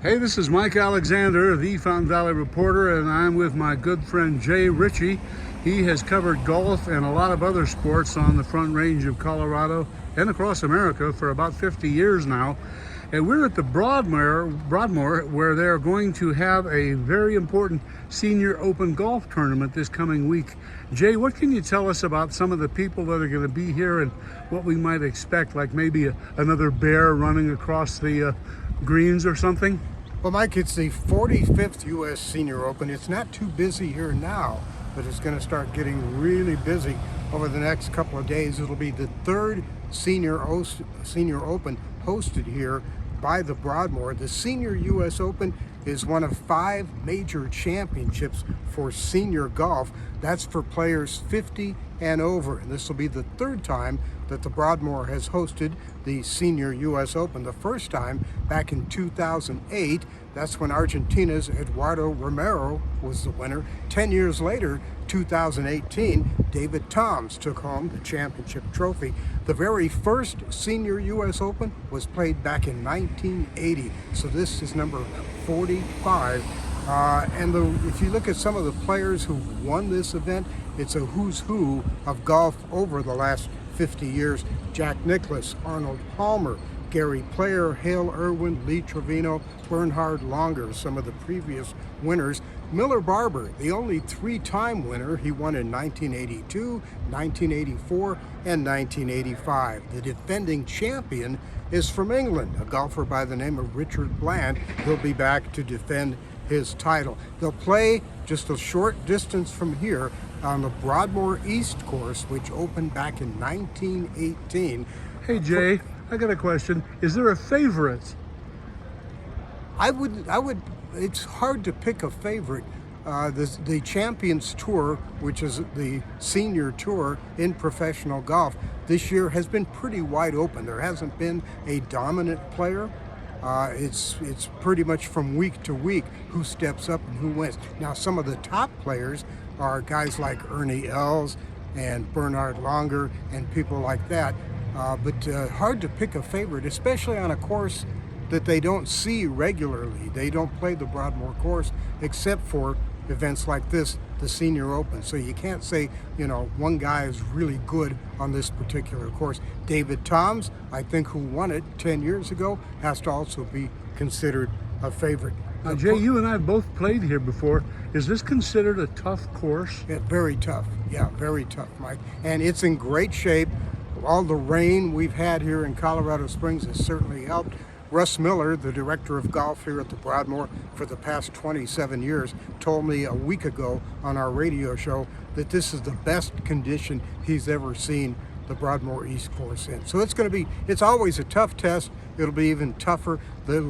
Hey, this is Mike Alexander, the Fountain Valley reporter, and I'm with my good friend Jay Ritchie. He has covered golf and a lot of other sports on the Front Range of Colorado and across America for about 50 years now. And we're at the Broadmoor, where they're going to have a very important Senior Open golf tournament this coming week. Jay, what can you tell us about some of the people that are going to be here and what we might expect, like maybe another bear running across the greens or something? Well, Mike, it's the 45th U.S. Senior Open. It's not too busy here now, but it's going to start getting really busy over the next couple of days. It'll be the third Senior Open hosted here by the Broadmoor. The Senior U.S. Open is one of 5 major championships for senior golf. That's for players 50 and over. And this will be the third time that the Broadmoor has hosted the Senior U.S. Open. The first time back in 2008, that's when Argentina's Eduardo Romero was the winner. 10 years later, 2018, David Toms took home the championship trophy. The very first Senior U.S. Open was played back in 1980. So this is number 45. If you look at some of the players who won this event, it's a who's who of golf over the last 50 years. Jack Nicklaus, Arnold Palmer, Gary Player, Hale Irwin, Lee Trevino, Bernhard Langer, some of the previous winners. Miller Barber, the only 3-time winner. He won in 1982, 1984, and 1985. The defending champion is from England, a golfer by the name of Richard Bland. He'll be back to defend his title. They'll play just a short distance from here on the Broadmoor East course, which opened back in 1918. Hey Jay, I got a question. Is there a favorite? I would. It's hard to pick a favorite. The Champions Tour, which is the senior tour in professional golf, this year has been pretty wide open. There hasn't been a dominant player. It's pretty much from week to week who steps up and who wins. Now, some of the top players are guys like Ernie Els and Bernhard Langer and people like that. But hard to pick a favorite, especially on a course that they don't see regularly. They don't play the Broadmoor course except for events like this, the Senior Open. So you can't say, one guy is really good on this particular course. David Toms, I think, who won it 10 years ago, has to also be considered a favorite. Now, Jay, you and I have both played here before. Is this considered a tough course? Yeah, very tough. Yeah, very tough, Mike. And it's in great shape. All the rain we've had here in Colorado Springs has certainly helped. Russ Miller, the director of golf here at the Broadmoor for the past 27 years, told me a week ago on our radio show that this is the best condition he's ever seen the Broadmoor East course in. So it's always a tough test. It'll be even tougher. The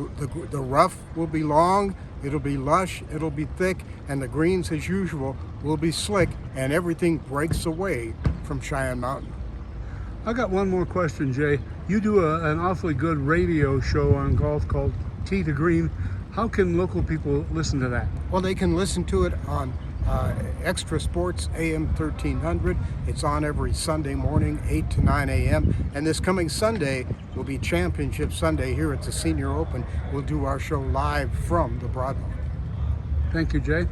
rough will be long, it'll be lush, it'll be thick, and the greens, as usual, will be slick, and everything breaks away from Cheyenne Mountain. I got one more question, Jay. You do an awfully good radio show on golf called Tee to Green. How can local people listen to that? Well, they can listen to it on Extra Sports AM 1300. It's on every Sunday morning, 8 to 9 a.m. And this coming Sunday will be Championship Sunday here at the Senior Open. We'll do our show live from the Broadmoor. Thank you, Jay.